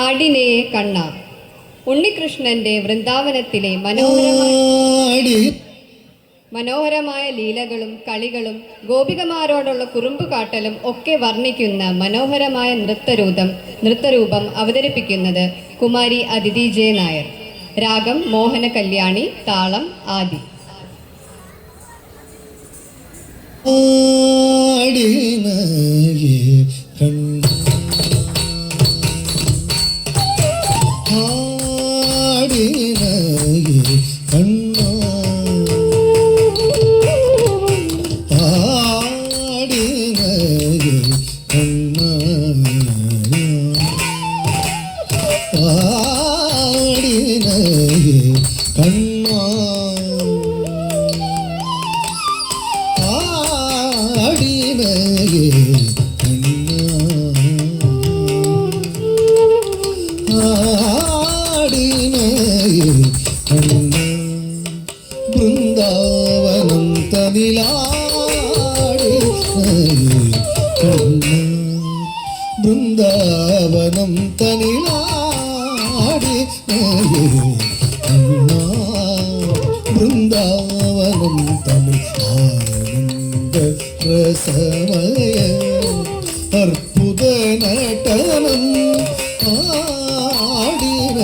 ആടിനയെ കണ്ണ. ഉണ്ണികൃഷ്ണന്റെ വൃന്ദാവനത്തിലെ മനോഹരമായ ലീലകളും കളികളും ഗോപികമാരോടുള്ള കുറുമ്പുകാട്ടലും ഒക്കെ വർണ്ണിക്കുന്ന മനോഹരമായ നൃത്തരൂപം അവതരിപ്പിക്കുന്നത് കുമാരി അതിഥി ജെ നായർ. രാഗം മോഹന കല്യാണി, താളം ആദി. ബൃന്ദാവനം തനിലാടി ബൃന്ദാവനം തനിലാടി ബൃന്ദാവനം തനിൽ ആനന്ദ രസമയ അർപ്പുത നടനം ആടിന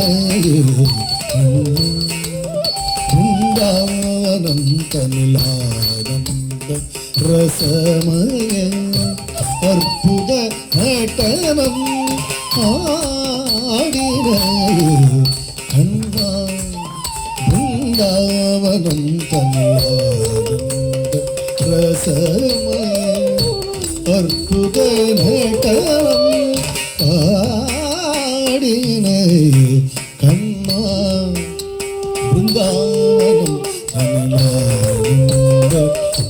ബൃന്ദാവനം തനിലാനന്ദ രസമയ അർപ്പുത നടനം ആടിന ബൃന്ദാവനം തനിലാനന്ദ രസമയ അർപ്പുത നടനം ആടിന ബൃന്ദാവനം തനിലാനന്ദ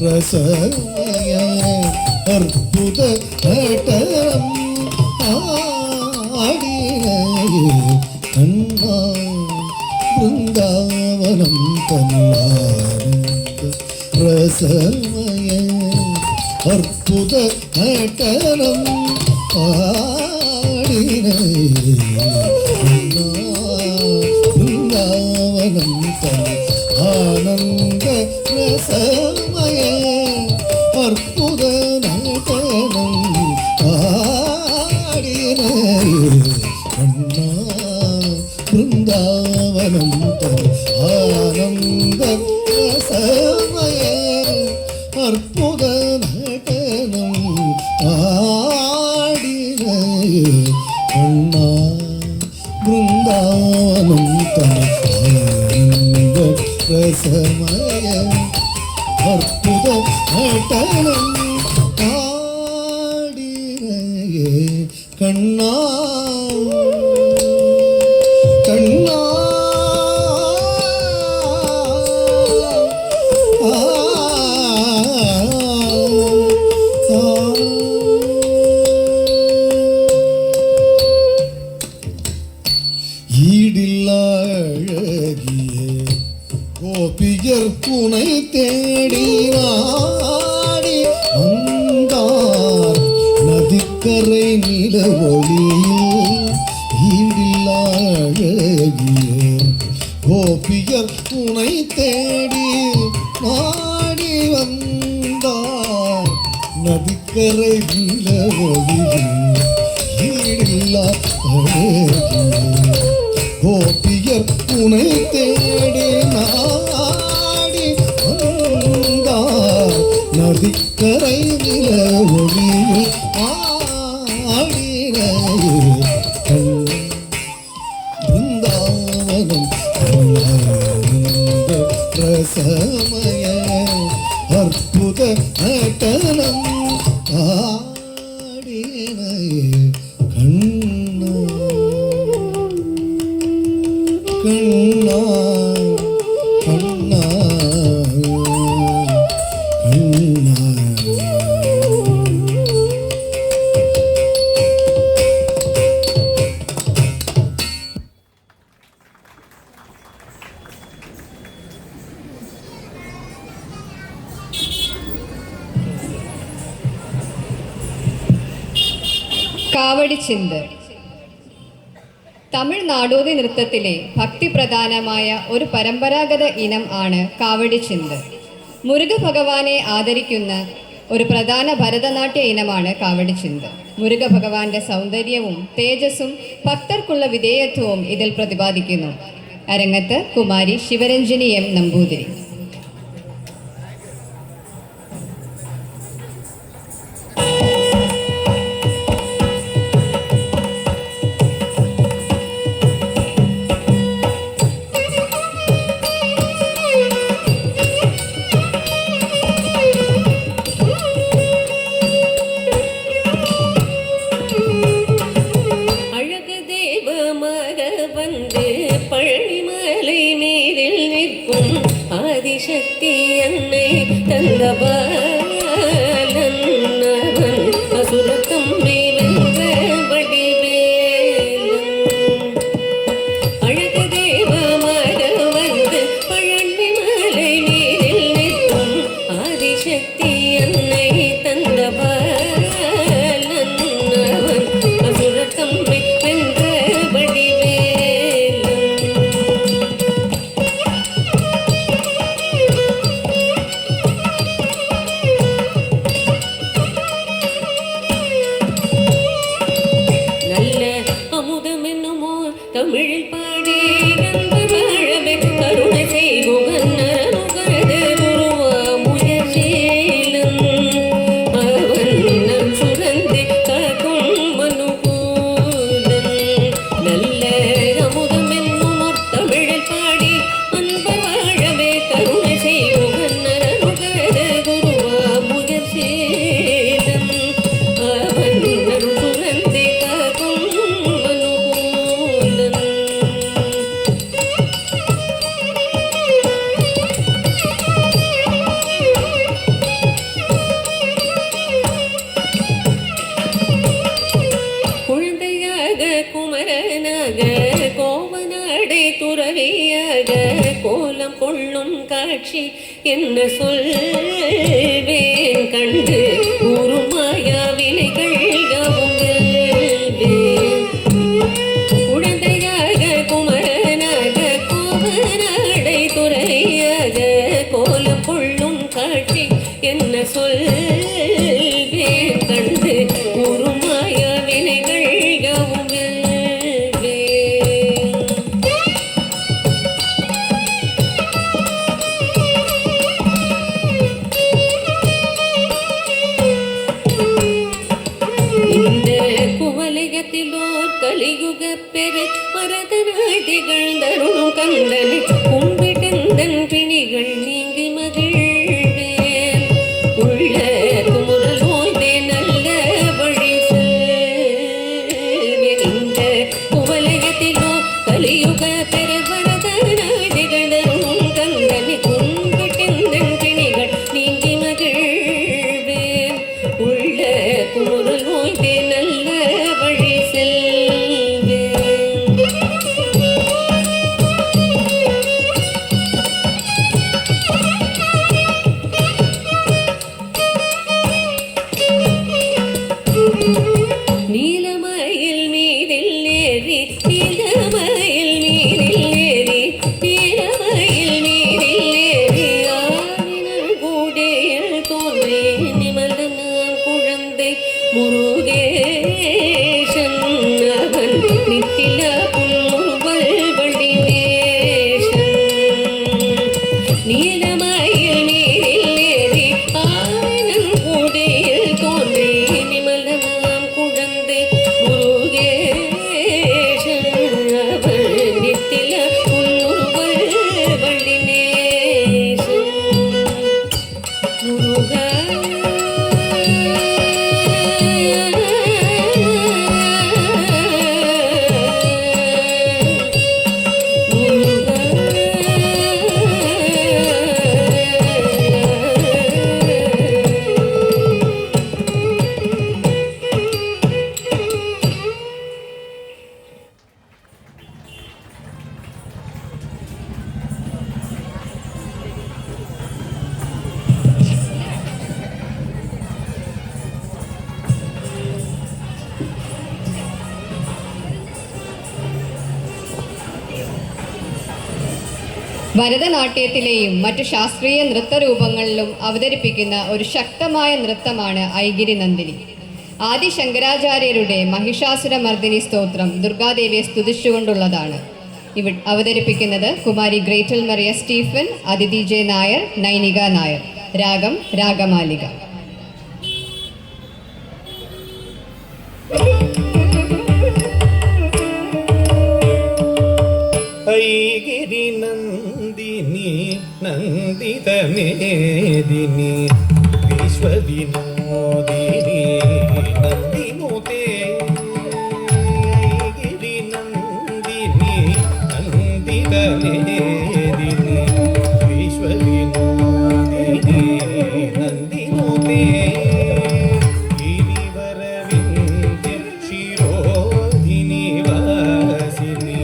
രസമയ അർപ്പുത നടനം ആടിന ബൃന്ദാവനം തനിലാനന്ദ രസമയ അർപ്പുത നടനം ആടിന ബൃന്ദാവനം തനി ആനന്ദ രസമയ അർപ്പുത നടനം ആടിന ബൃന്ദാവനം തനി ആനന്ദ രസമയ അർപ്പുത നടനം ആടിന ബൃന്ദാവനം തനി ആനന്ദ രസമയ അർപ്പുത നടനം ആടിന കണ്ണാ കണ്ണാ கோபியர் துணை தேடி வாடி வந்தார் நதிக்கரை நில ஒளியில் ஈடில்லா அழகிய கோபியர் துணை தேடி வாடி வந்தார் நதிக்கரை நில ஒளியில் ஈடில்லா அழகிய கோபியர் துணை தேடி நாடி வந்தார் நதிக்கரை நில ஒளியில் ஆடின பிருந்தாவனம் ஆனந்த ரசமய அற்புத நடனம் ஆடின கண்ணா கண்ணா கண்ணா கண்ணா കാവടി ചിന്ത്. തമിഴ് നാടോടി നൃത്തത്തിലെ ഭക്തിപ്രധാനമായ ഒരു പരമ്പരാഗത ഇനം ആണ് കാവടിച്ചിന്ത്. മുരുക ഭഗവാനെ ആദരിക്കുന്ന ഒരു പ്രധാന ഭരതനാട്യ ഇനമാണ് കാവടിച്ചിന്ത്. മുരുക ഭഗവാന്റെ സൗന്ദര്യവും തേജസ്സും ഭക്തർക്കുള്ള വിധേയത്വവും ഇതിൽ പ്രതിപാദിക്കുന്നു. അരങ്ങത്ത് കുമാരി ശിവരഞ്ജിനി എം നമ്പൂതിരി. ஆதிசக்தி அன்னை தந்த பாலன் அசுரத்தம்பி வென்ற வடிவேலன் அழகு தேவமாக வந்து பழனி மலை நீரில் நிற்கும் ஆதிசக்தி அன்னை தந்த பாலன் அசுரத்தம்பி வென்ற வடிவேலன். தமிழில் பாடி நண்பர் வாழவே கருணை செய்குகன் நரனுகரது குருவா முயற்சீலன் அவன் சுரந்தி காக்கும் மனுகூலன் நல்ல அமுதம் என்னும் தமிழில் பாடி நண்பர் வாழவே கருணை செய்குகன் நரனுகரது குருவா முயற்சீலன் அவன் சுரந்தி காக்கும் குமரனாக கோவநாடை துறவியாக கோலம் கொள்ளும் காட்சி என்ன சொல்வேன் கண்டு உருமாயா வினைகள் யாவும் வெல்வேன். குழந்தையாக குமரனாக கோவநாடை துறவியாக கோலம் கொள்ளும் காட்சி என்ன சொல்வேன் கண்டு உருமாயா வினைகள் யாவும் குவலயத்திலோர் கலியுக பெரு மரதனாய் திகழ்ந்தருளும் கந்தனை கும்பிட்டந்தன் பிணிகள் நீங்கி மகிழ்வேன். உள்ள குமுறல் ஓய்வே நல்ல வழி செல்வேன். இந்த குவலயத்திலோர் கலியுக பெரு மரதனாய் திகழ்ந்தருளும் கந்தனை கும்பிட்டந்தன் பிணிகள் நீங்கி மகிழ்வேன். உள்ள குமுறல் ஓய்வே நல்ல வழி செல்வேன். நீலமயில் மீதில் ஏறி நீலமயில் மீதில் ஏறி நீலமயில் மீதில் ஏறி ஆவினல் கூடையில் தோன்றி நிமலனான் குழந்தை முருகேசன் அவன் நித்தில புல்முறுவல் வடிவேசன். நீலமயில் நீரில் ஏறி ஆவினல் கூடையில் தோன்றி நிமலனான் குழந்தை முருகேசன் அவன் நித்தில புல்முறுவல் வடிவேசன். முருகா ഭരതനാട്യത്തിലെയും മറ്റു ശാസ്ത്രീയ നൃത്തരൂപങ്ങളിലും അവതരിപ്പിക്കുന്ന ഒരു ശക്തമായ നൃത്തമാണ് ഐഗിരി നന്ദിനി. ആദി ശങ്കരാചാര്യരുടെ മഹിഷാസുരമർദ്ദിനി സ്തോത്രം ദുർഗാദേവിയെ സ്തുതിച്ചുകൊണ്ടുള്ളതാണ്. അവതരിപ്പിക്കുന്നത് കുമാരി ഗ്രേറ്റൽ മറിയ സ്റ്റീഫൻ, അതിഥി ജെ നായർ, നൈനിക നായർ. രാഗം രാഗമാലിക. ഐഗിരി നന്ദിനി നന്ദിതമേദിനി വിശ്വവിനോദിനി നന്ദിനുതേ. ഐഗിരി നന്ദിനി നന്ദിതമേദിനി വിശ്വവിനോദിനി നന്ദിനുതേ. ഗിരിവരവിന്ദ്യ ശിരോധിനി വാസിനി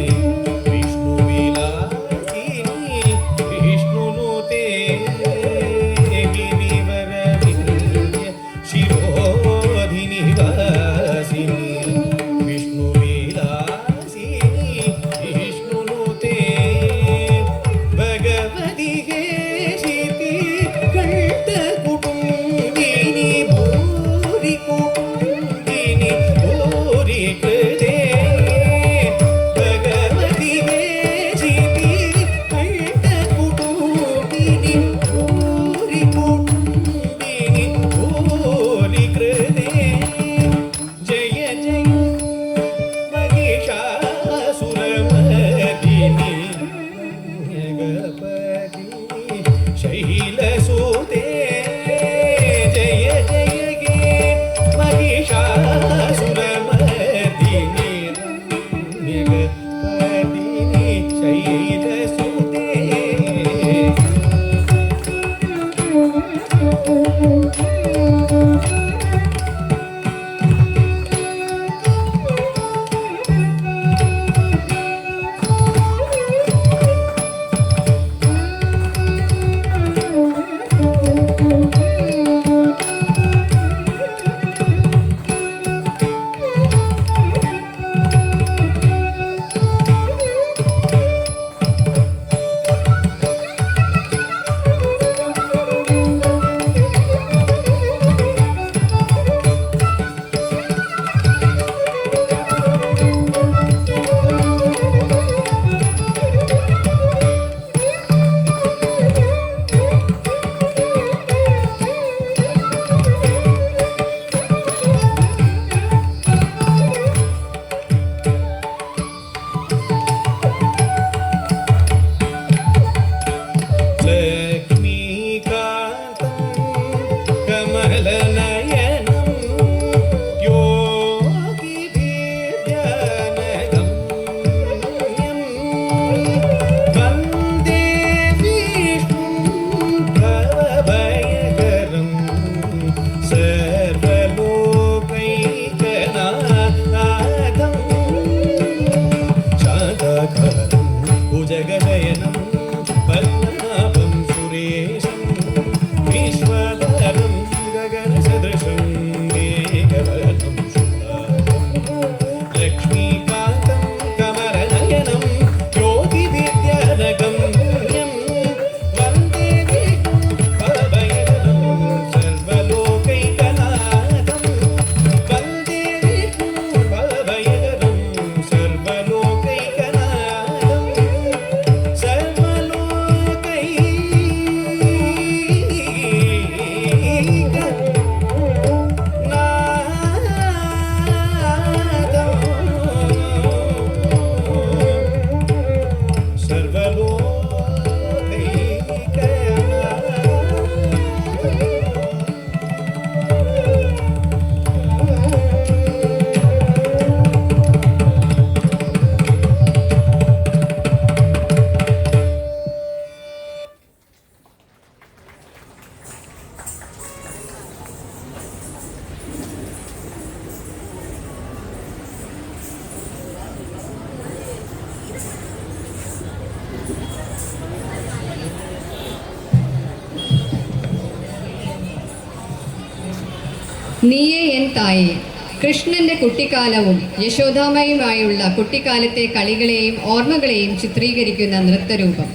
നീയേ എൻ തായേ. കൃഷ്ണന്റെ കുട്ടിക്കാലവും യശോദാമയുമായുള്ള കുട്ടിക്കാലത്തെ കളികളെയും ഓർമ്മകളെയും ചിത്രീകരിക്കുന്ന നൃത്തരൂപം.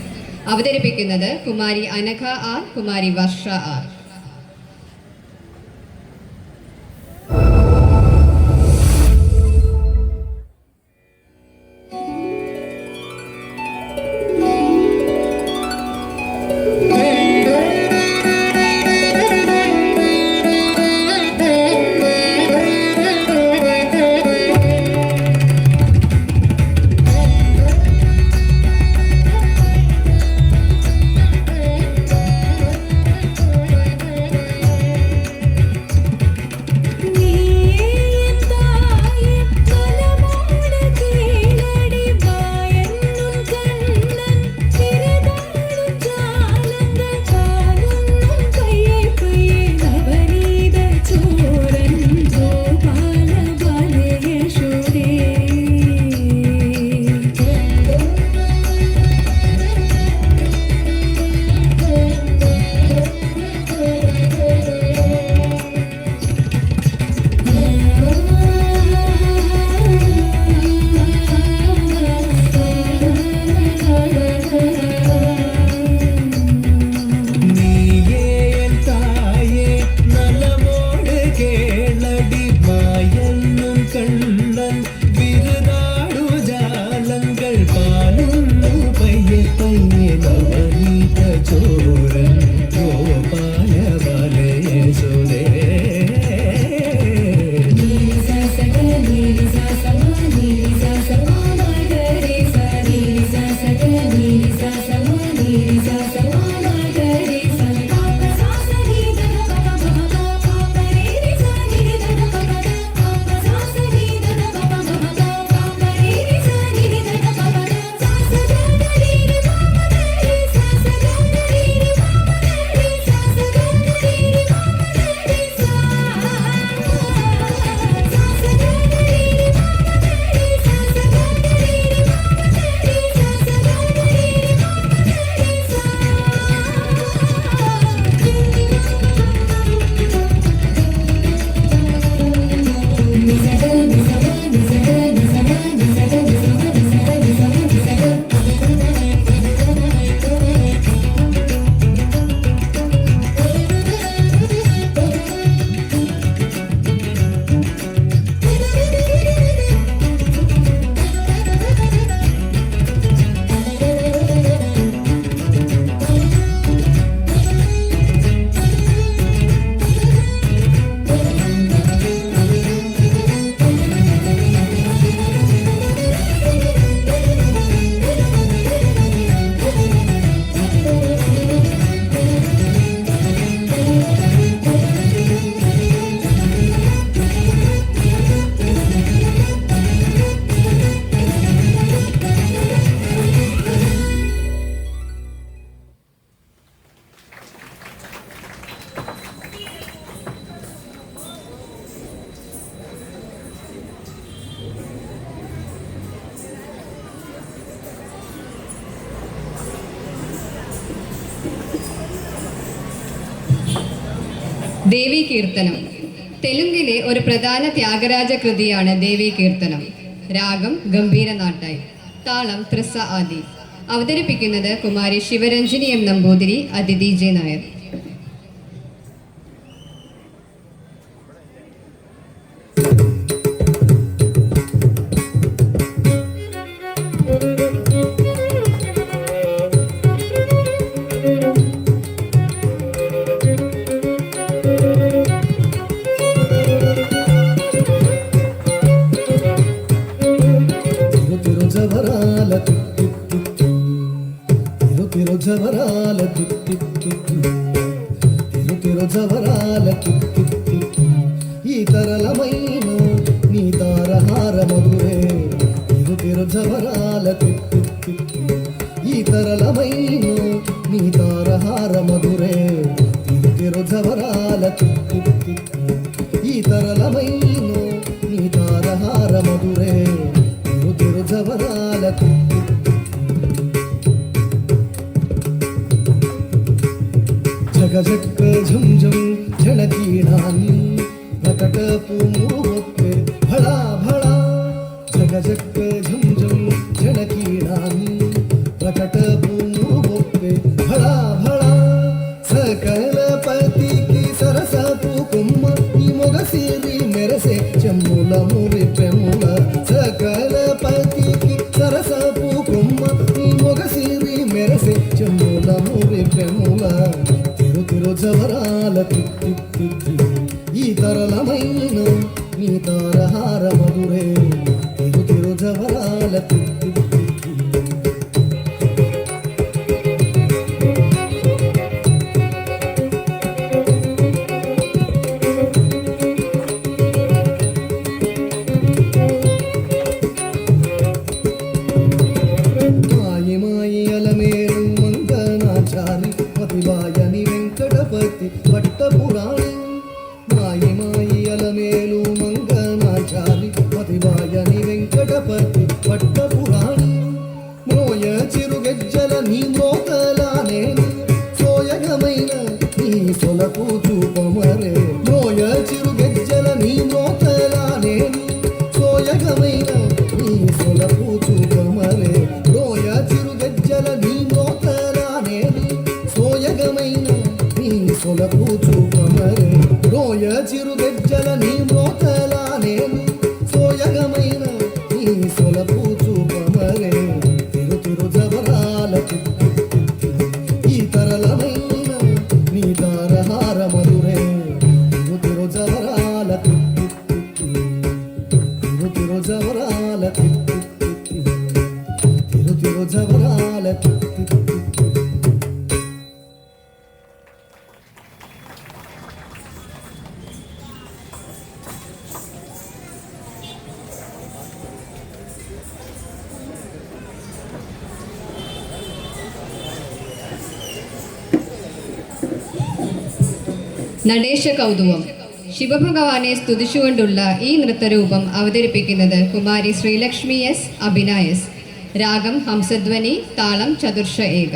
അവതരിപ്പിക്കുന്നത് കുമാരി അനഘ ആർ, കുമാരി വർഷ ആർ. ദേവി കീർത്തനം. തെലുങ്കിലെ ഒരു പ്രധാന ത്യാഗരാജ കൃതിയാണ് ദേവി കീർത്തനം. രാഗം ഗംഭീരനാട്ടായി, താളം ത്രിസ ആദി. അവതരിപ്പിക്കുന്നത് കുമാരി ശിവരഞ്ജിനി എം നമ്പൂതിരി, അതിഥി ജെ നായർ. ఈ తరలమైన నీ తారహార మధురే తిరుజవరాల ఈ తరలమైన నీ తారహార మధురే తిరుజవరాల ఈ తరలమైన నీ తారహార మధురే తిరుజవరాల జగజక్క ఝుంఝుం ఝళకీడాని ప్రకటపు మూహొppe భళా భళా జగజక్క ఝుంఝుం ఝళకీడాని ప్రకటపు మూహొppe చెమ్ముల మురి పెముల సకల పతికి సరసపు కొమ్మ నీ మొగసిరి మెరసే చెమ్ముల మురి పెముల తిరు తిరు జవరాల తిత్తి తిత్తి ఈ తరలమైన నీ తారహార మధురే తిరు తిరు జవరాల తిత్తి తిత్తి మాయి మాయి అలమేలు మంగనాచారి మతివాయని వెంకటపతి పట్టపురాణి మాయి మాయి అలమేలు మంగనాచారి మతివాయని వెంకటపతి పట్టపురాణి మోయ చిరుగజ్జల నీ మోకలానే సోయగమైన నీ సొలకు చూపమరే మోయ చిరుగజ్జల నీ మోకలానే సోయగమైన నీ సొలకు చూపమరే రోయ చిరుగజ్జల నీ మోకలానే సోయగమైన నీ సొలకు చూపమరే రోయ చిరుగజ్జల నీ మోకలానే సోయగమైన నీ సొలకు చూపమరే తిరు తిరు జవరాల తిత్తి తిత్తి ఈ తరలమైన నీ తారహార మధురే తిరు తిరు జవరాల తిత్తి తిత్తి తిరు తిరు జవరాల తిత్తి తిత్తి తిరు తిరు జవరాల తిత్తి తిత్తి നടേശ കൗതുകം ശിവഭഗവാനെ സ്തുതിച്ചുകൊണ്ടുള്ള ഈ നൃത്തരൂപം അവതരിപ്പിക്കുന്നത് കുമാരി ശ്രീലക്ഷ്മി എസ് അഭിന എസ്. രാഗം ഹംസധ്വനി, താളം ചതുർഷ ഏക.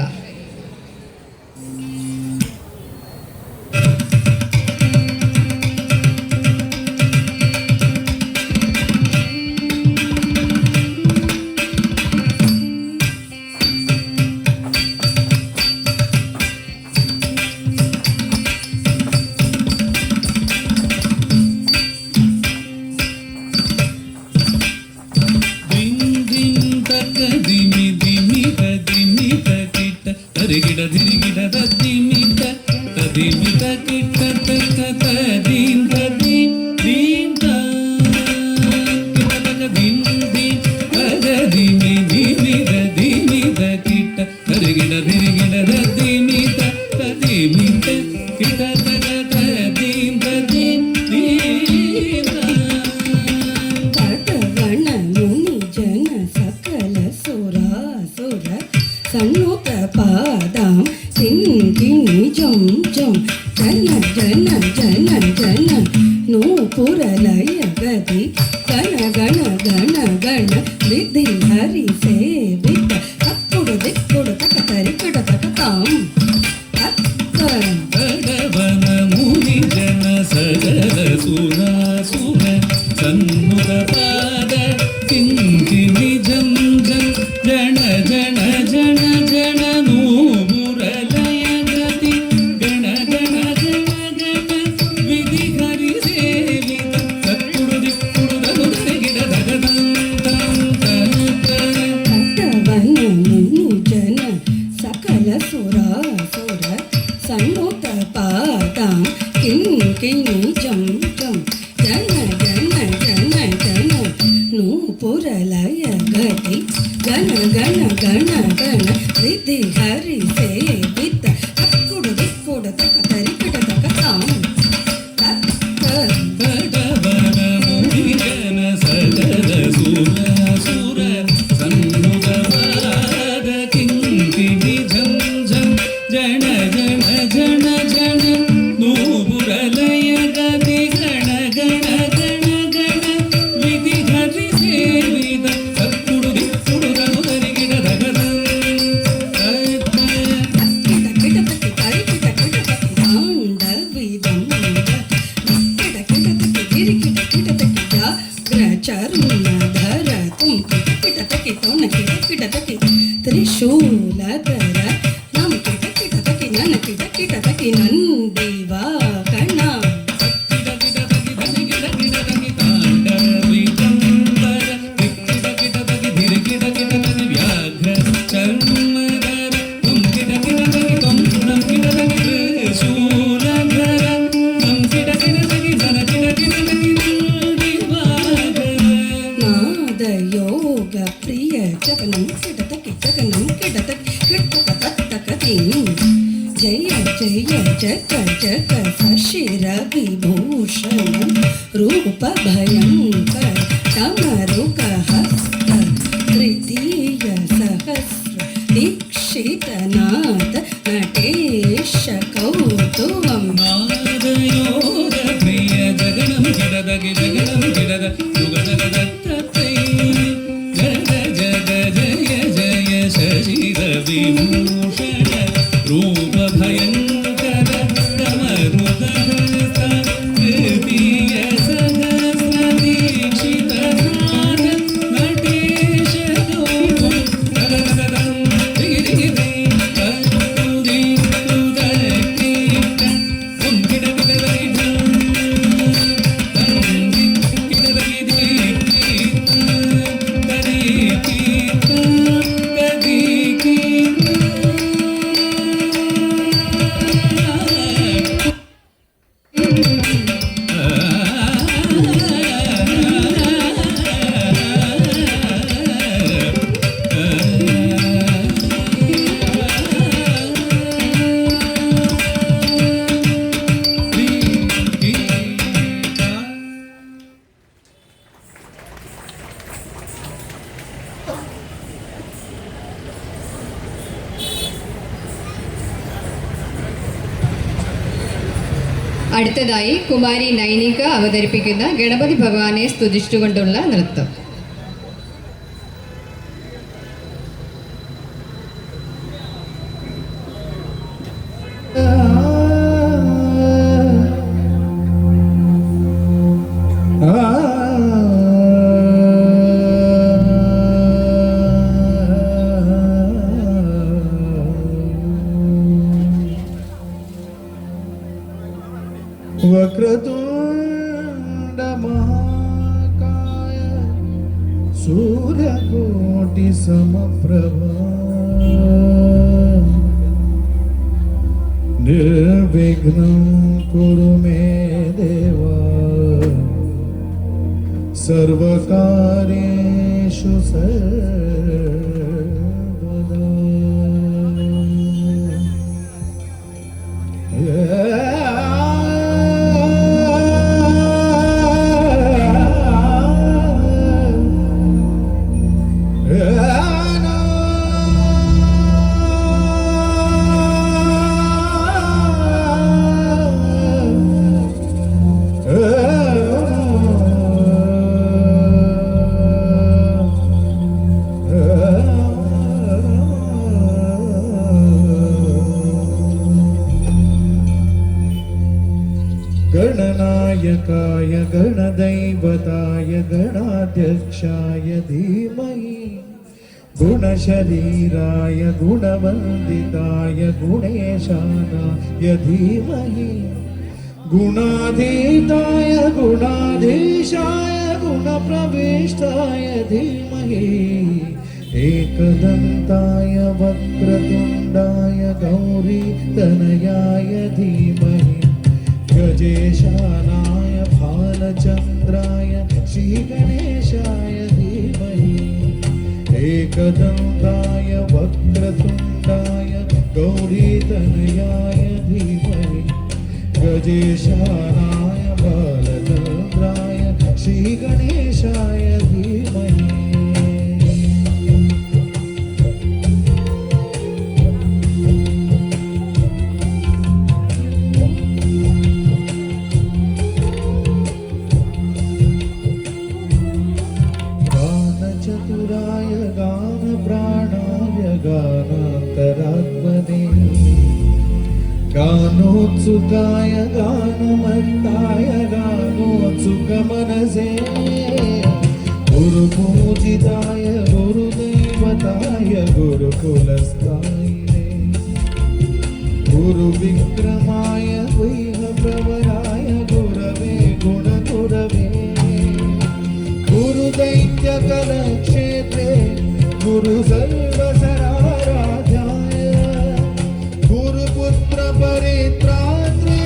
ಗಿಡ ದಿರಿಗಿಡ ದಿಮಿತ ತದಿಮಿತ ಕಿಟ್ಟ ತಕ್ಕ ತದೀಂ ತದೀಂ ದೀಂ ಕಿಟ ದಿಂ ದಿಂ ತದ ದಿಮಿ ದಿಮಿದ ದಿಮಿದ ಕಿಟ್ಟ ತರಿಗಿಡ ದಿರಿಗಿಡ ದಿಮಿತ ತದಿಮಿತ ಕಿಟ ತಕ ತದೀಂ ತದೀಂ ದೀಂ ತಟವಣ ಮುನಿ ಜನ ಸಕಲ ಸುರಾಸುರ ಸನ್ನುತ ಪಾದಾಂ ಸಿಂಗಿನಿ ಜಂ ಜಂ ಜನ ಜನ ಜನ ಜನ ನೂಪುರಲಯ ಗದಿ ಗಣ ಗಣ ಗಣ ಗಣ ವಿಧಿ ಹರಿ ಸೇವಿತ ತಕ್ಕುಡು ದಿಕ್ಕುಡು ತಕ ತರಿ ಕಡ ತಕ ತಾಂ ತಕ್ಕ ತಡವನ ಮುನಿ ಜನ ಸಗಲ ಸುರಾಸುರ ಸನ್ನುತ ಪಾದ ಕಿಂಕಿಣಿ ಜಂ ಜಂ ಜನ ಜನ ಜನ ಜನ ನೂಬುರಲಯ ಗತಿ ಗಣ ಗಣ ಗಣ ಗಣ ವಿಧಿ ಹರಿ ಸೇವಿತ ತಕ್ಕುಡು ದಿಕ್ಕುಡು ದಗು ದರಿಗಿಡ ದಗದಂ ತಂ ತಟ್ಟವನ ಮುನಿ ಜನ ಸಕಲ ಸುರಾಸುರ ಸನ್ನುತ ಪಾದಾಂ ಕಿಂಕಿಣಿ ಜಂ ಜಂ ಜನ ಜನ ಜನ ಜನ ನೂಪುರಲಯ ಗತಿ ಗಣ ಗಣ ಗಣ ಗಣ ವಿಧಿ ಹರಿ ಸೇವಿತ ತಕ್ಕುಡು ದಿಕ್ಕುಡು ತಕ ತರಿ ಕಡ ತಕ ತಾಂ ತಕ್ಕ ತಡವನ ಮುನಿ ಜನ ಸಗಲ ಸುರಾಸುರ ಸನ್ನುತ ಪಾದ ಕಿಂಕಿಣಿ ಜಂ ಜಂ ಜನ ಜನ ಜನ ಜನ ನೂಬುರಲಯ ಗತಿ ಗಣ ಗಣ ಗಣ ಗಣ ವಿಧಿ ಹರಿ ಸೇವಿತ ತಕ್ಕುಡು ದಿಕ್ಕುಡು ದಗು ದರಿಗಿಡ ದಗದಂ ತ್ರಿಶೂಲಧರ ನಮ ಕಿಟ ಕಿಟ ತಕಿ ನನ ಕಿಟ ಕಿಟ ತಕಿ ನಂದಿವಾ ಕಣ ಗಿಡ ಗಿಡ ದಗಿ ಧನಿ ಗಿಡ ಗಿಡ ದಗಿ ತಾಂ ಯೋಗ ಪ್ರಿಯ ಜಗನಂ ಕೆಡತಕ್ಕೆ ಜಗನಂ ಕೆಡತಕ್ಕೆ ಕೆಟ್ಟಕ ತತ್ತಕತಿ ಜಯ ಜಯ ಜಗ ಜಗ ಸಶಿರ ವಿಭೂಷಣ ರೂಪ ಭಯಂಕರ ತಮರುಕ ಹಸ್ತ ತೃತೀಯ ಸಹಸ್ರ ದೀಕ್ಷಿತನಾಥ ನಟೇಶ ಕೌತುವಂ ನಾದಯೋಗ ಪ್ರಿಯ ಜಗಣಂ ಗಿಡದಗೆ ಜಗಣಂ ಗಿಡದ ಯುಗದಗದತ್ತೈ ಜಗ ಜಗ ಜಯ ಜಯ ಶಶಿರ ವಿಭೂಷಣ ರೂಪ ಭಯಂಕರ ತಮರುದಹಸ್ತ ತೃತೀಯ ಸಹಸ್ರ ದೀಕ್ಷಿತನಾಥ ನಟೇಶ ಕೌತುವಂ ತದದದಂ ದಿಗಿ ದಿಗಿ ದೈ ತರುದಿ ತುದಕಿ ಓಂ ಗಿಡಗದೈ ಧಂ ತಂಗಿ ಗಿಡದೈ ದೈ ತರಿ ಕೀತ ಕದಿ ಕೀತ അടുത്തതായി കുമാരി നൈനിക അവതരിപ്പിക്കുന്ന ഗണപതി ഭഗവാനെ സ്തുതിച്ചുകൊണ്ടുള്ള നൃത്തം. वक्रतुंड महाकाय सूर्यकोटि समप्रभा निर्विघ्नं कुरु मे देवा सर्वकार्येषु सर्वदा. गणनायकाय गणदैवताय गणाध्यक्षाय धीमहि गुणशरीराय गुणवन्दिताय गुणेशानाय धीमहि गुणाधीताय गुणाधीशाय गुणप्रविष्टाय धीमहि एकदन्ताय वक्रतुण्डाय गौरीतनयाय धीमहि गजेशानाय भालचन्द्राय श्रीगणेशाय धीमहि एकदन्ताय वक्रतुण्डाय गौरीतनयाय धीमहि गजेशानाय भालचन्द्राय श्रीगणेशाय धीमहि. चतुराय गान प्राणाय गानान्तरात्मने गानोत्सुकाय गानमत्ताय गानोत्सुकमनसे गुरुपूजिताय गुरुदैवताय गुरुकुलस्थायिने गुरुविक्रमाय वैभवराय गुरवे गुणगुरवे गुरुदैत्यकलक्षेत्रे गुरुसर्वसराराध्याय गुरुपुत्रपरित्रात्रे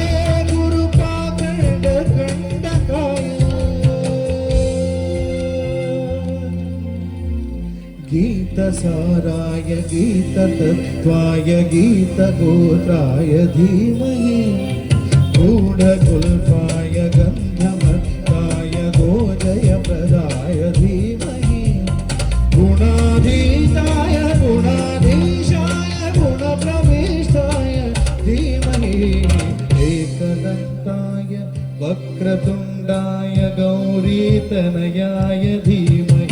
गुरुपाखण्डकण्डकाय गीतसाराय गीततत्त्वाय गीतगोत्राय धीमहि गूढगुल्फाय गन्धमत्ताय गोजयप्रदाय धीमहि गुणाधीशाय गुणाधीशाय गुणप्रविष्टाय धीमहि एकदन्ताय वक्रतुण्डाय गौरीतनयाय धीमहि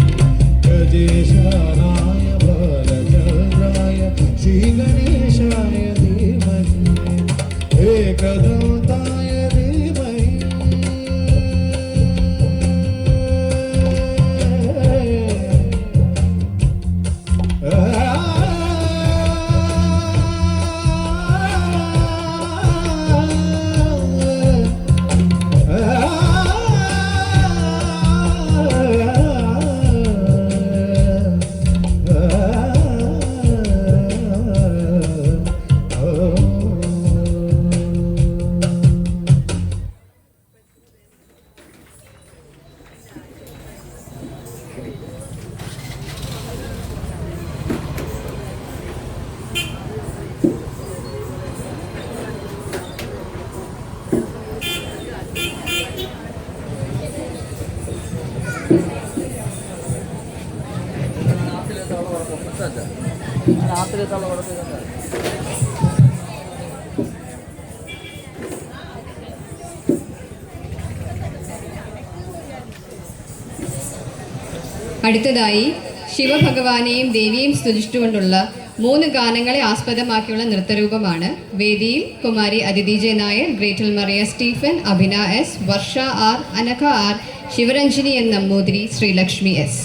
गजेशानाय बालचन्द्राय श्रीगणेशाय धीमहि एकदन्ताय धीमहि അടുത്തതായി ശിവഭഗവാനെയും ദേവിയെയും സ്തുതിച്ചുകൊണ്ടുള്ള 3 ഗാനങ്ങളെ ആസ്പദമാക്കിയുള്ള നൃത്തരൂപമാണ്. വേദിയിൽ Kumari Athithi J Nair, Gretel Mariya Stephen, Abhina S, Varsha R, Anagha R, Sivaranjini N Namboothiri, Sreelakshmi S.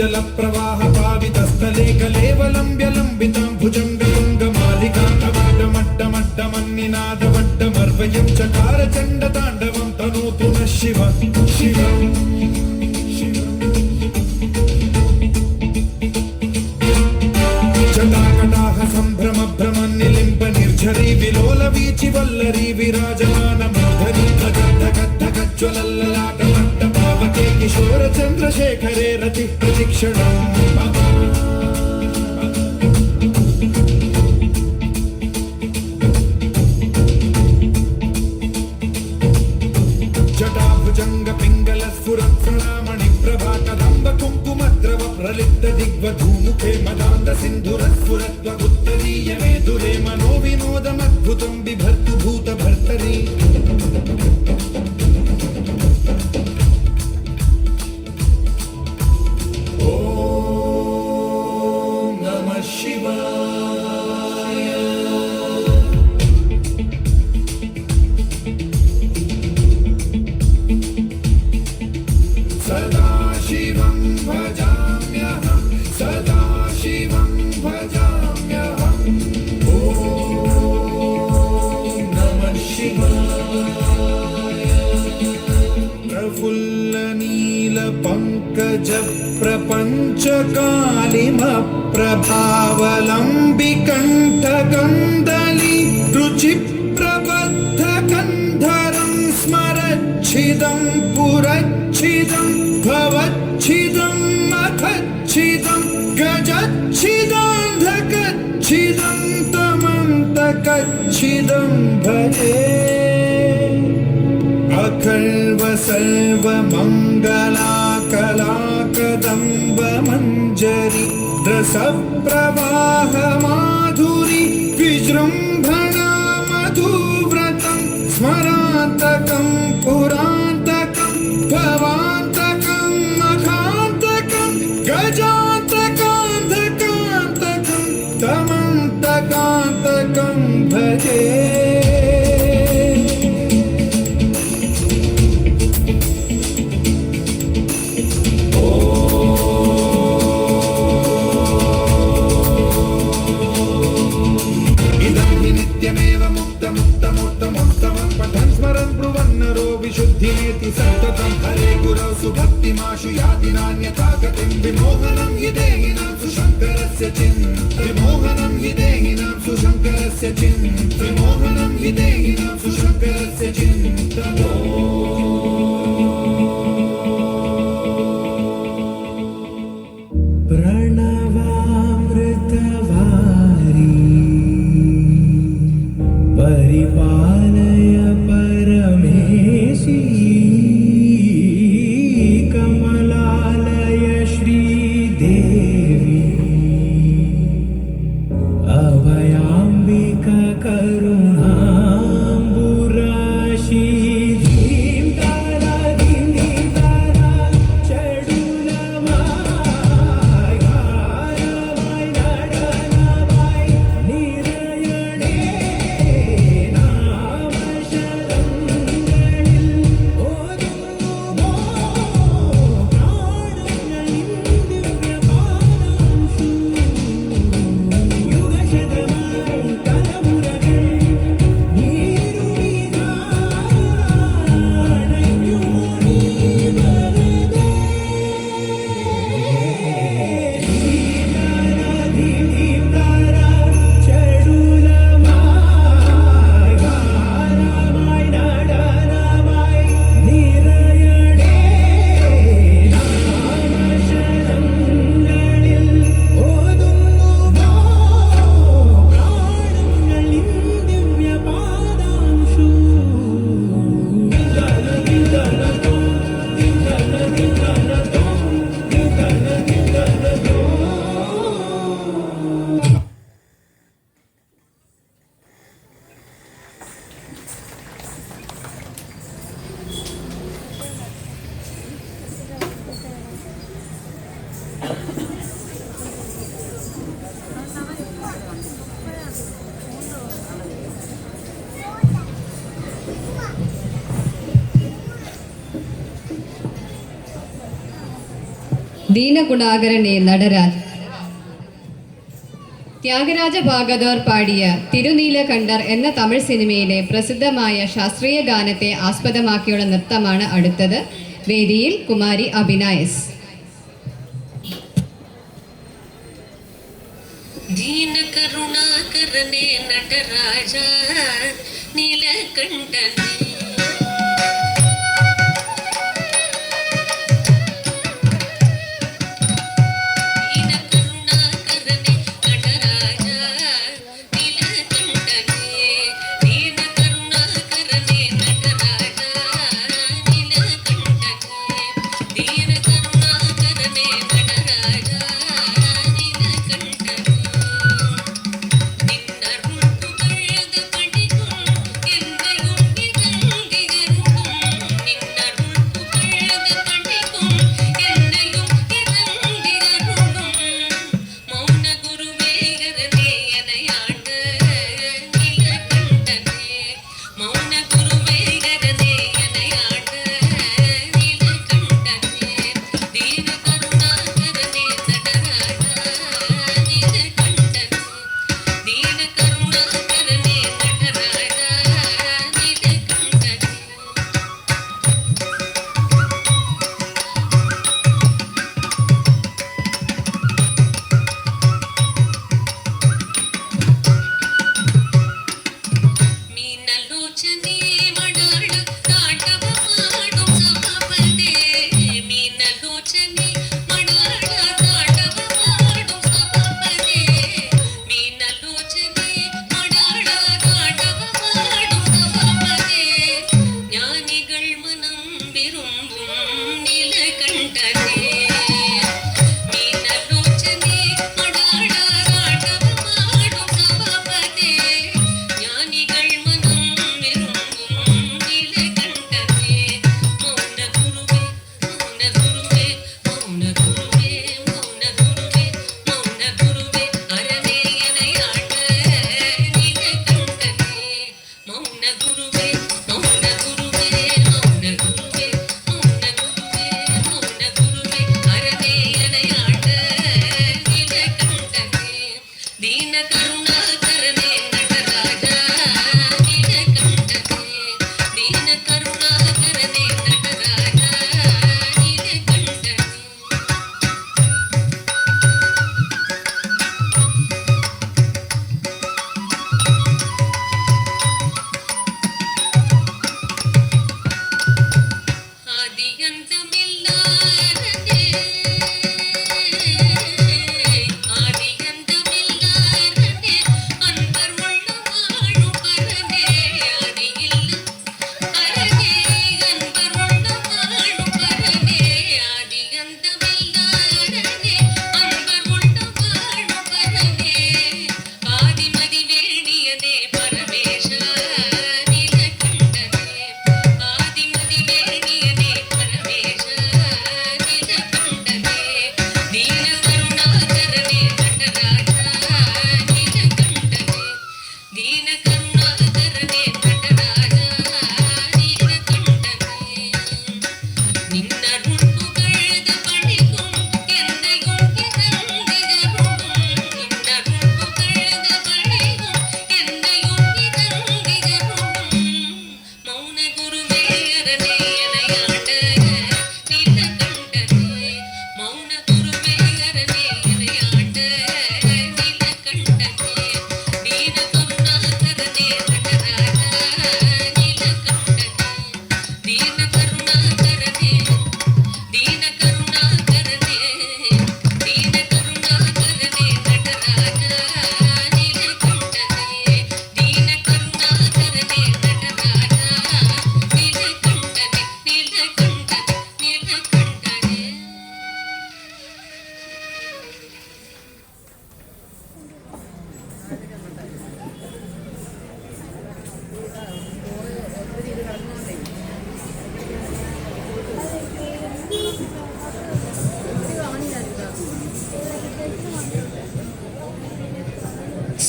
जलप्रवाह पावितस्थले कलेवलम्ब्य लम्बितां भुजङ्गतुङ्गमालिकान्तमड्डमड्डमड्डमन्निनादवड्डमर्वयं चकार चण्डताण्डवं तनोतु नः शिव शिव जटाकटाह सम्भ्रम भ्रमन्निलिम्ब निर्झरी विलोलवीचि वल्लरी विराजमानमूर्धनि धगद्धगद्धगज्ज्वलल्ललाटमट्टपावके किशोर चन्द्रशेखरे रति प्रतिक्षणम् जटाभुजङ्ग पिङ्गल स्फुरत्प्रणामणि प्रभा कदम्ब कुङ्कुमद्रव प्रलिप्त दिग्वधूमुखे मदान्द सिन्धुरस्फुरत्वगुत्तरीय मेधुरे मनो विनोदमद्भुतं बिभर्तु भूतभर्तरि प्रफुल्ल नील पंकज प्रपंच कालिम प्रभावलंबि कंठ गंदली रुचि प्रबद्ध कंधरं स्मरच्छिदं पुरच्छिदं भवच्छिदं मखच्छिदं गजच्छिदान्धकच्छिदं तमन्तकच्छिदं भजे अखल्व सर्व मङ्गलाकलाकदम्ब मञ्जरी रस प्रवाह माधुरी विजृम्भणा मधुव्रतं स्मरान्तकं पुरान्तकं भवान्तकं मखान्तकं गजान्तकान्धकान्तकं तमन्तकान्तकं भजे सततं हरे गुरौ सुभक्तिमाशु याति नान्यथा गतिं विमोहनं हि देहिनां सुशङ्करस्य विमोहनं हि देहिनां सुशङ्करस्य विमोहनं हि देहिनां सुशङ्करस्य प्रणवामृतवारी परिपालय परमेशी कमलालय श्रीदेवी अभयाम्बिका करुणाम्बुराशी धीं तारा चडुलमाय गारमाय नडनमाय निरयणे നാമശരങ്ങളിൽ ഓതുമോ പ്രാണങ്ങളിൽ ദിവ്യപാദാംശു യുഗശതമാം തലമുറകൾ നീരുവിതാണയ്യുമോ നീ വെറുതെ ധീം താര ചടുലമായി ഗാനമായി നടനമായി നിറയണേ നാമശരങ്ങളിൽ ഓതുന്നു പ്രാണങ്ങളിൽ ദിവ്യപാദാംശു ദീനഗുണാകരനെ നടരാജ്. ത്യാഗരാജ ഭാഗവതർ പാടിയ തിരുനീലകണ്ഠർ എന്ന തമിഴ് സിനിമയിലെ പ്രസിദ്ധമായ ശാസ്ത്രീയ ഗാനത്തെ ആസ്പദമാക്കിയുള്ള നൃത്തമാണ് അടുത്തത്. വേദിയിൽ കുമാരി അഭിനായസ്. ದೀನ ಕರುಣಾಕರನೇ ನಟರಾಜ ನೀಲಕಂಠನೇ ದೀನ ಕರುಣಾಕರನೇ ನಟರಾಜ ನೀಲಕಂಠನೇ ದೀನ ಕರುಣಾಕರನೇ ನಟರಾಜ ನೀಲಕಂಠನೇ ದೀನ ಕರುಣಾಕರನೇ ನಟರಾಜ ನೀಲಕಂಠನೇ ನಿನ್ನರುಳು ಪುಗழ்ந்து படிக்கும் எந்தையும்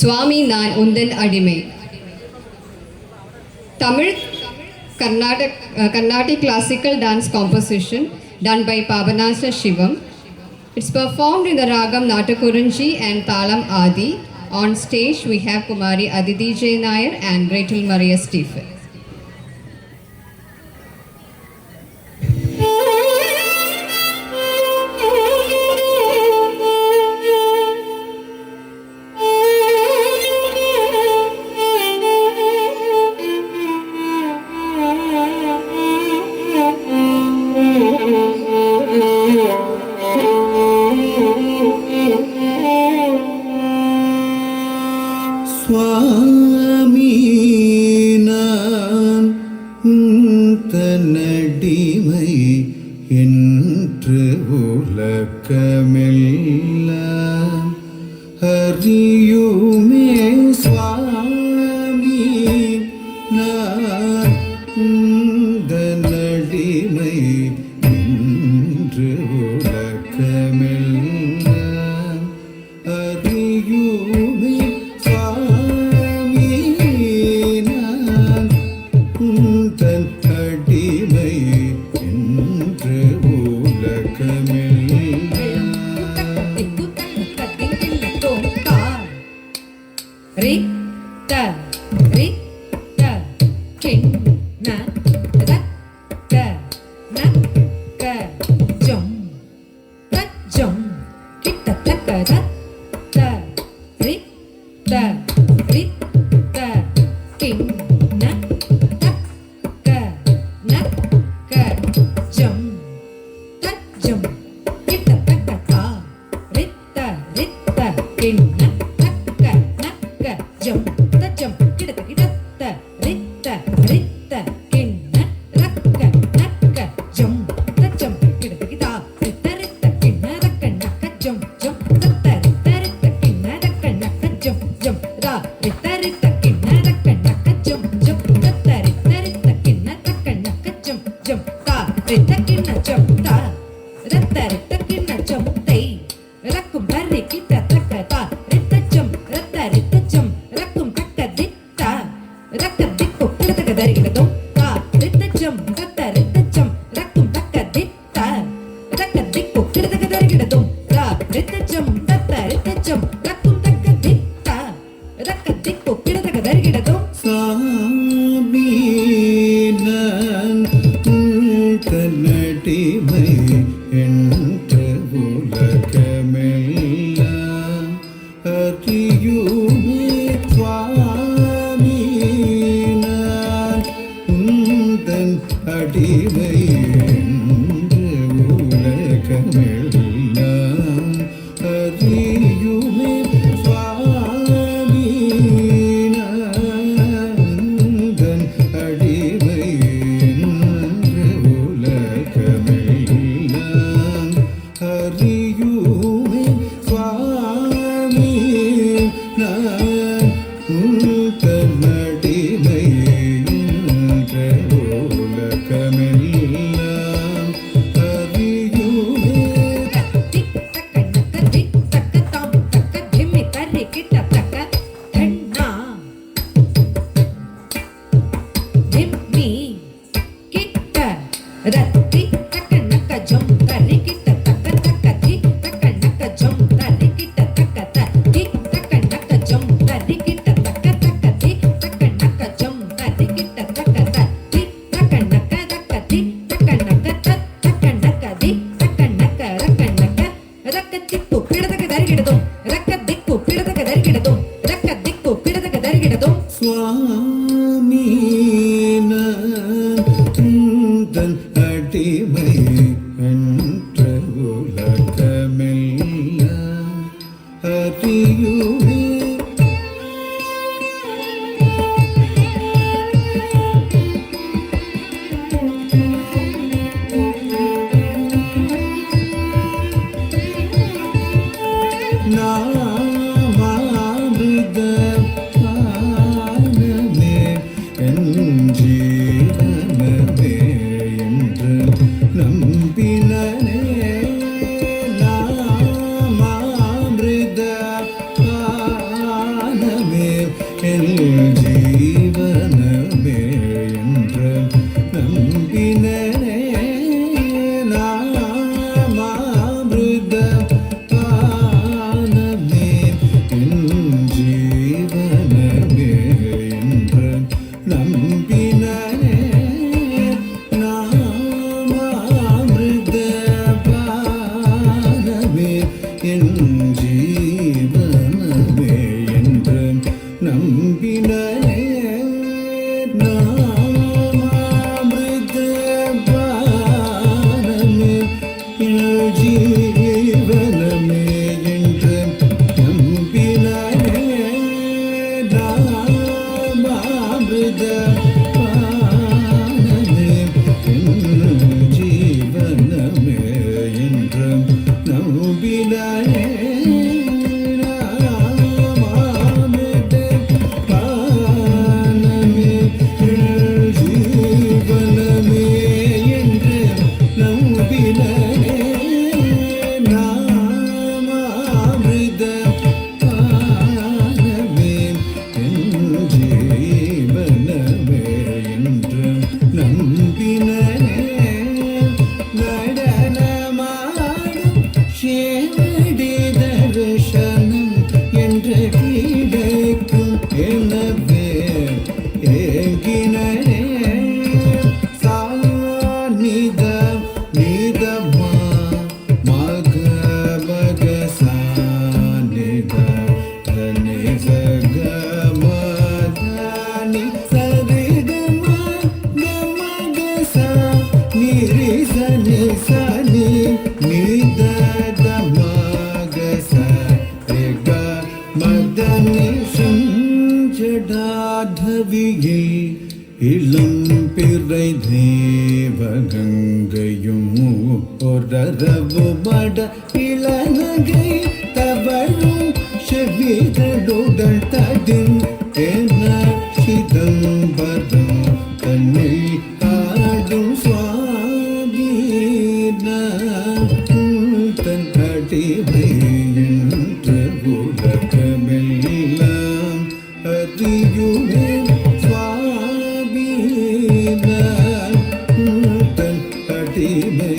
சுவாமி நான் உந்தன் அடிமை. Tamil Carnatic classical dance composition done by Pavanasa Shivam. It's performed in the Ragam Natakurunji and Thalam Adi. On stage we have Kumari Aditi J. Nair and Rachel Maria Stephen. சுவாமி நான் தன்னடிமை என்று உலகமெல்லாம் அறியுமே. சுவாமி நான் தன்னடிமை என்று உலகமெல்லாம் அறியுமே. சுவாமி நான் தன் அடிமை என்று உலகமெல்லாம் சாமி நான் தன்னடிமை என்ற உலகமெல்லாம் அறியுமே. சுவாமி நான் உந்தன் அடிமை என்று உலகமெல்லாம் அறியுமே. சுவாமி நான் அடிமை என்று உலகமெல்லாம் அறியுமே. சுவாமி நான் உந்தன் அடிமை என்று உலகமெல்லாம் அறியுமே. சுவாமி நான் உந்தன் அடிமை என்ற உலகமெல்லாம் அறியுமே. நாமாமிருத பானமே என் ஜீவனமே என்று நம்பி நித மா மக மக சா நித தனி சக மதனி சரி கம கம கசா நிரி சனி சனி நித தம கசா ரிக மதனி சஞ்சடாதவியே இளம் பிறை தேவகங்கையும் ஒரரவு மட இளநகை தவழும் செவிகளுடன் தடின் என சிதம்பரம் தன்னை ஆடும் சுவாமீன தன் அடிமை என்று உலகமெல்லாம் அறியுமே சுவாமீன தன் அடிமை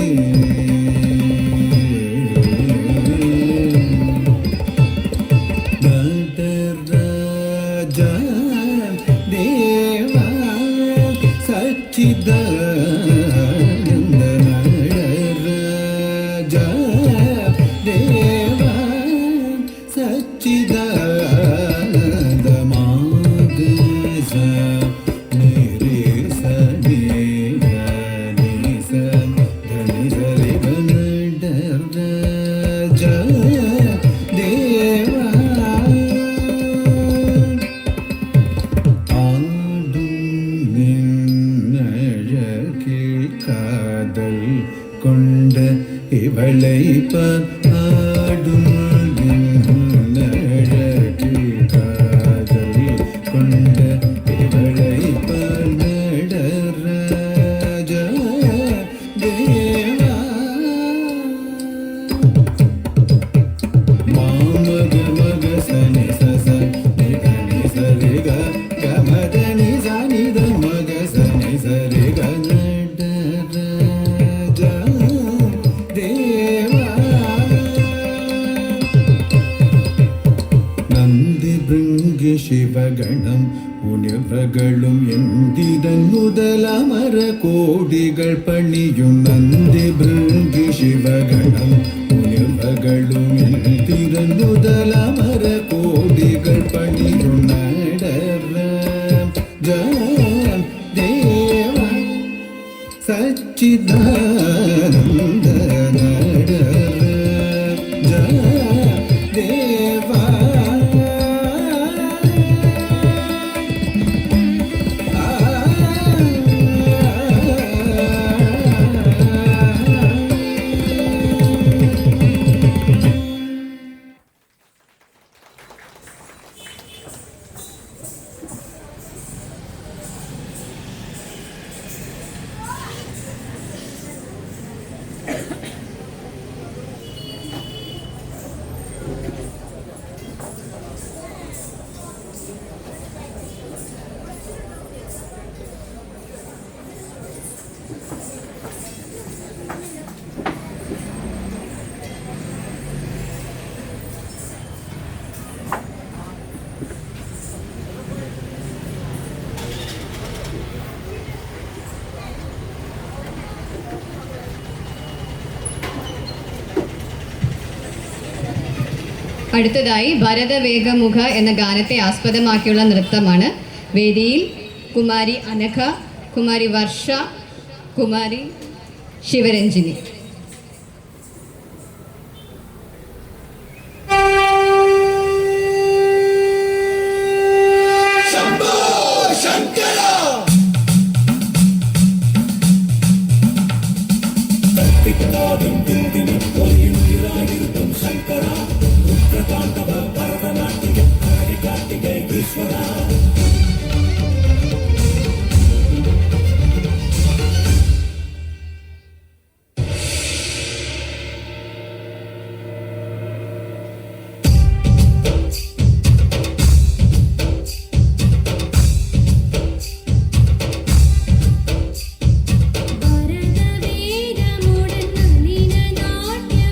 நடராஜ தேவா சச்சிதானந்த நடராஜ தேவா சச்சிதானந்த மாகச நிரே சனி தனி சரி நடராஜ தேவா காதல் கொண்ட இவளை பாடும் காதல் கொண்ட இவளை நடராஜ தேவா மாமக மக சனி சச நிகனி சரி க கமதனி சனி த மக சனி சரி க நடராஜ தேவா நந்தி பிருங்கி சிவகணம் உனிர்வகளும் எந்திதன் முதலமர கோடிகள் பணியும் நந்தி பிருங்கி சிவகணம் உனிர்வகளும் எந்திதன் முதலமர கோடிகள் பணியும் நடராஜ தேவா சச்சிதானந்த நடராஜ தேவா അടുത്തതായി ഭരതവേഗമുഖ എന്ന ഗാനത്തെ ആസ്പദമാക്കിയുള്ള നൃത്തമാണ്. വേദിയിൽ കുമാരി അനഘ, കുമാരി വർഷ, കുമാരി ശിവരഞ്ജിനി. ഭരതവേഗമുടൻ നളിന നാട്യ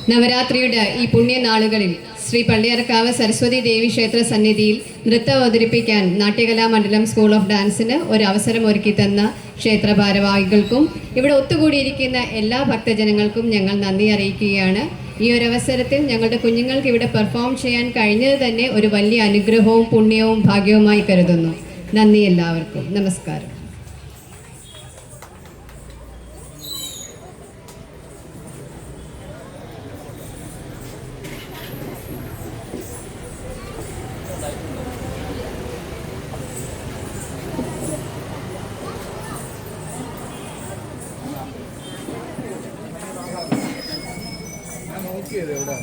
നവരാത്രിയുടെ ഈ പുണ്യനാളുകളിൽ ശ്രീ പള്ളിയറക്കാവ് സരസ്വതി ദേവി ക്ഷേത്ര സന്നിധിയിൽ നൃത്തം അവതരിപ്പിക്കാൻ നാട്യകലാമണ്ഡലം സ്കൂൾ ഓഫ് ഡാൻസിന് ഒരു അവസരം ഒരുക്കി തന്ന ക്ഷേത്ര ഭാരവാഹികൾക്കും ഇവിടെ ഒത്തുകൂടിയിരിക്കുന്ന എല്ലാ ഭക്തജനങ്ങൾക്കും ഞങ്ങൾ നന്ദി അറിയിക്കുകയാണ്. ഈ ഒരു അവസരത്തിൽ ഞങ്ങളുടെ കുഞ്ഞുങ്ങൾക്ക് ഇവിടെ പെർഫോം ചെയ്യാൻ കഴിഞ്ഞത് തന്നെ ഒരു വലിയ അനുഗ്രഹവും പുണ്യവും ഭാഗ്യവുമായി കരുതുന്നു. നന്ദി എല്ലാവർക്കും. നമസ്കാരം. എവിടെ